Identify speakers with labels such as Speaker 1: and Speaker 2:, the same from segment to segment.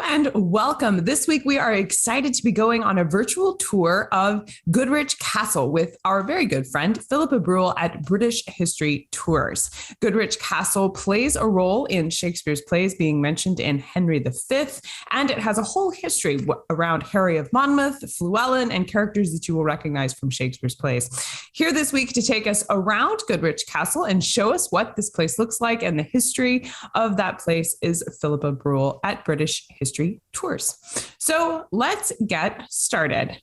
Speaker 1: and welcome. This week, we are excited to be going on a virtual tour of Goodrich Castle with our very good friend, Philippa Brewell at British History Tours. Goodrich Castle plays a role in Shakespeare's plays being mentioned in Henry V, and it has a whole history around Harry of Monmouth, Fluellen, and characters that you will recognize from Shakespeare's plays. Here this week to take us around Goodrich Castle and show us what this place looks like and the history of that place is Philippa Brewell at British History Tours. So let's get started.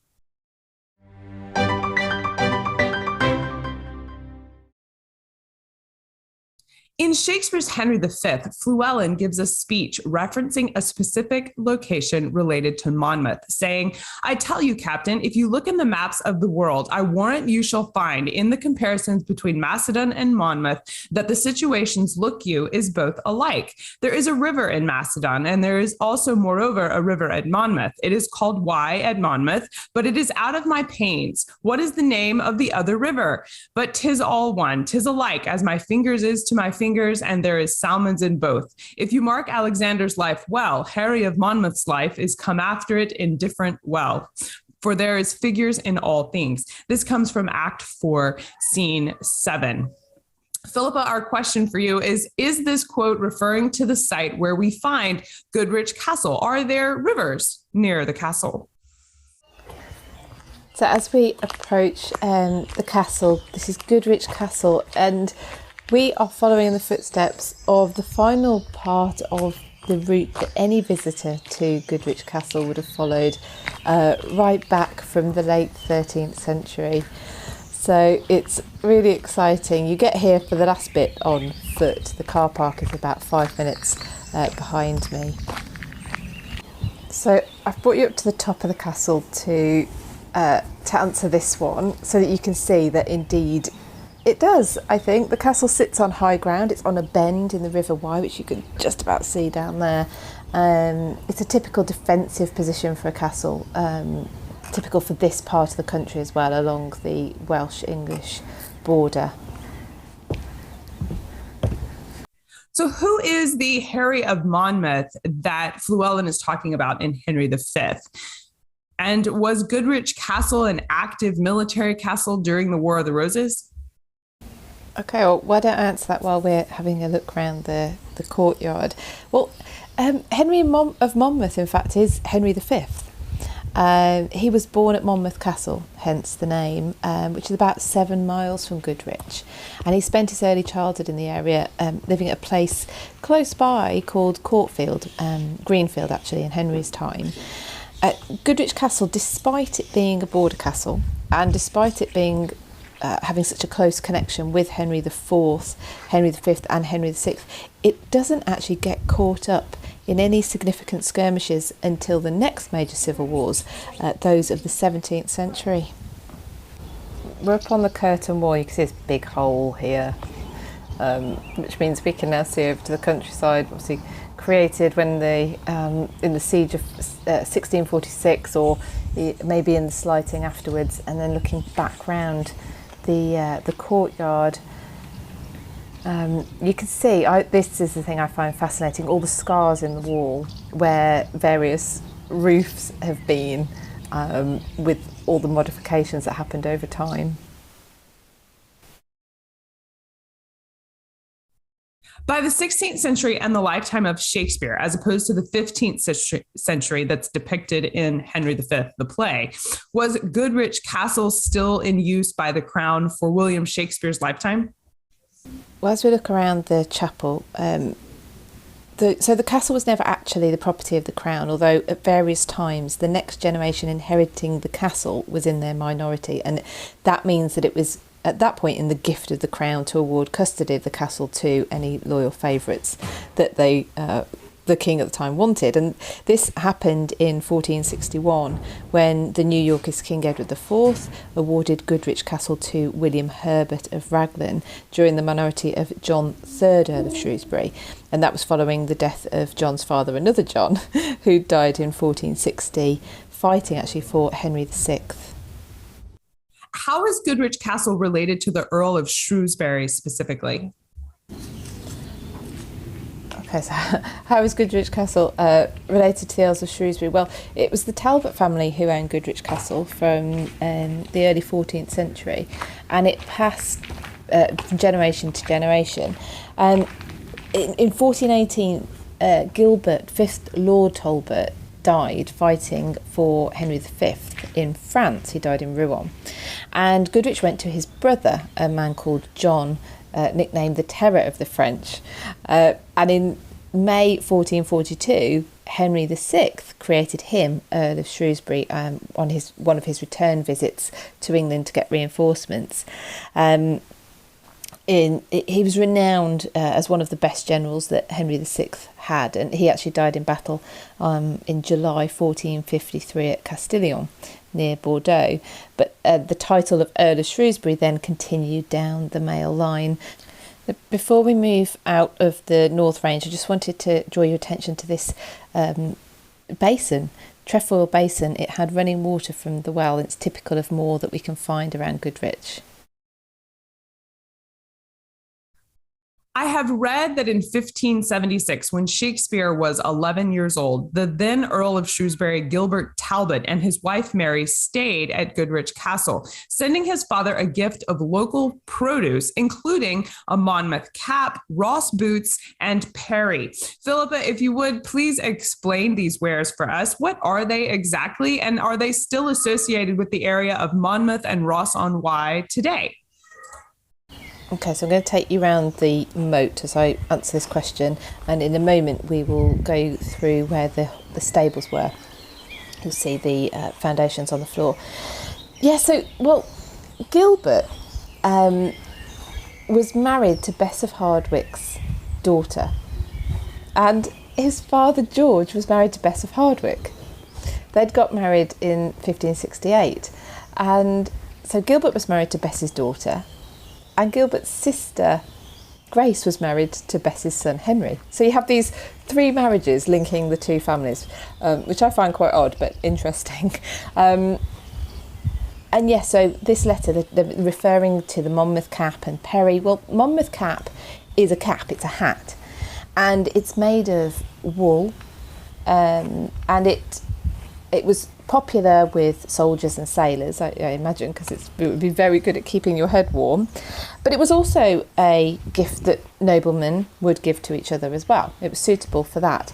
Speaker 1: In Shakespeare's Henry V, Fluellen gives a speech referencing a specific location related to Monmouth, saying, "I tell you, Captain, if you look in the maps of the world, I warrant you shall find in the comparisons between Macedon and Monmouth that the situations look you is both alike. There is a river in Macedon, and there is also, moreover, a river at Monmouth. It is called Wye at Monmouth, but it is out of my pains. What is the name of the other river? But 'tis all one, 'tis alike, as my fingers is to my fingers, and there is salmons in both. If you mark Alexander's life well, Harry of Monmouth's life is come after it indifferent well. For there is figures in all things." This comes from Act 4, Scene 7. Philippa, our question for you is this quote referring to the site where we find Goodrich Castle? Are there rivers near the castle?
Speaker 2: So as we approach the castle, this is Goodrich Castle, and we are following in the footsteps of the final part of the route that any visitor to Goodrich Castle would have followed right back from the late 13th century. So it's really exciting. You get here for the last bit on foot. The car park is about 5 minutes behind me. So I've brought you up to the top of the castle to answer this one so that you can see that indeed it does, I think. The castle sits on high ground. It's on a bend in the River Wye, which you can just about see down there. It's a typical defensive position for a castle, typical for this part of the country as well, along the Welsh-English border.
Speaker 1: So who is the Harry of Monmouth that Fluellen is talking about in Henry V? And was Goodrich Castle an active military castle during the War of the Roses?
Speaker 2: Okay, well, why don't I answer that while we're having a look around the courtyard? Well, Henry of Monmouth, in fact, is Henry V. He was born at Monmouth Castle, hence the name, which is about 7 miles from Goodrich. And he spent his early childhood in the area, living at a place close by called Courtfield, Greenfield actually, in Henry's time. Goodrich Castle, despite it being a border castle, and despite it being having such a close connection with Henry IV, Henry V and Henry VI, it doesn't actually get caught up in any significant skirmishes until the next major civil wars, those of the 17th century. We're up on the curtain wall. You can see this big hole here, which means we can now see over to the countryside, obviously created when in the siege of 1646, or maybe in the slighting afterwards, and then looking back round the courtyard, you can see, this is the thing I find fascinating, all the scars in the wall where various roofs have been, with all the modifications that happened over time.
Speaker 1: By the 16th century and the lifetime of Shakespeare, as opposed to the 15th century that's depicted in Henry V, the play, was Goodrich Castle still in use by the Crown for William Shakespeare's lifetime?
Speaker 2: Well, as we look around the chapel, the castle was never actually the property of the Crown, although at various times the next generation inheriting the castle was in their minority, and that means that it was at that point in the gift of the Crown to award custody of the castle to any loyal favourites that the king at the time wanted. And this happened in 1461 when the New Yorkist King Edward IV awarded Goodrich Castle to William Herbert of Raglan during the minority of John III, Earl of Shrewsbury. And that was following the death of John's father, another John, who died in 1460, fighting actually for Henry VI.
Speaker 1: How is Goodrich Castle related to the Earl of Shrewsbury specifically?
Speaker 2: Okay, so how is Goodrich Castle related to the Earls of Shrewsbury? Well, it was the Talbot family who owned Goodrich Castle from the early 14th century, and it passed from generation to generation. In 1418, Gilbert, 5th Lord Talbot, died fighting for Henry V in France. He died in Rouen. And Goodrich went to his brother, a man called John, nicknamed the Terror of the French. And in May 1442, Henry VI created him Earl of Shrewsbury on one of his return visits to England to get reinforcements. He was renowned as one of the best generals that Henry VI had, and he actually died in battle in July 1453 at Castillon near Bordeaux. But the title of Earl of Shrewsbury then continued down the male line. Before we move out of the North Range, I just wanted to draw your attention to this basin, Trefoil Basin. It had running water from the well, and it's typical of more that we can find around Goodrich.
Speaker 1: I have read that in 1576, when Shakespeare was 11 years old, the then Earl of Shrewsbury, Gilbert Talbot, and his wife Mary stayed at Goodrich Castle, sending his father a gift of local produce, including a Monmouth cap, Ross boots, and Perry. Philippa, if you would, please explain these wares for us. What are they exactly, and are they still associated with the area of Monmouth and Ross-on-Wye today?
Speaker 2: Okay, so I'm going to take you around the moat as I answer this question, and in a moment we will go through where the stables were. You'll see the foundations on the floor. Yeah, Gilbert was married to Bess of Hardwicke's daughter, and his father George was married to Bess of Hardwicke. They'd got married in 1568, and so Gilbert was married to Bess's daughter, and Gilbert's sister, Grace, was married to Bess's son, Henry. So you have these three marriages linking the two families, which I find quite odd, but interesting. And yes, so this letter, they're referring to the Monmouth cap and Perry. Well, Monmouth cap is a cap, it's a hat. And it's made of wool, and it was popular with soldiers and sailors, I imagine, because it would be very good at keeping your head warm. But it was also a gift that noblemen would give to each other as well. It was suitable for that.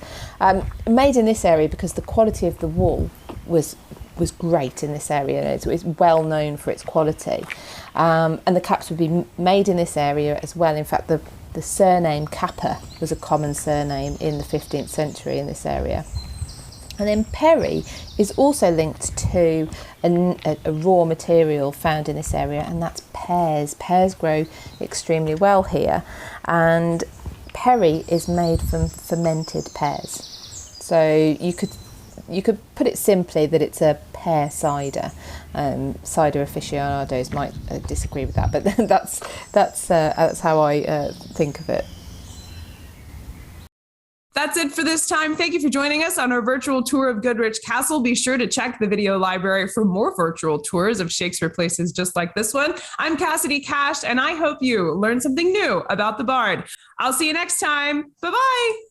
Speaker 2: Made in this area because the quality of the wool was great in this area. It's well known for its quality. And the caps would be made in this area as well. In fact, the surname Capper was a common surname in the 15th century in this area. And then Perry is also linked to a raw material found in this area, and that's pears. Pears grow extremely well here, and Perry is made from fermented pears. So you could put it simply that it's a pear cider. Cider aficionados might disagree with that, but that's how I think of it.
Speaker 1: That's it for this time. Thank you for joining us on our virtual tour of Goodrich Castle. Be sure to check the video library for more virtual tours of Shakespeare places just like this one. I'm Cassidy Cash, and I hope you learned something new about the Bard. I'll see you next time. Bye-bye.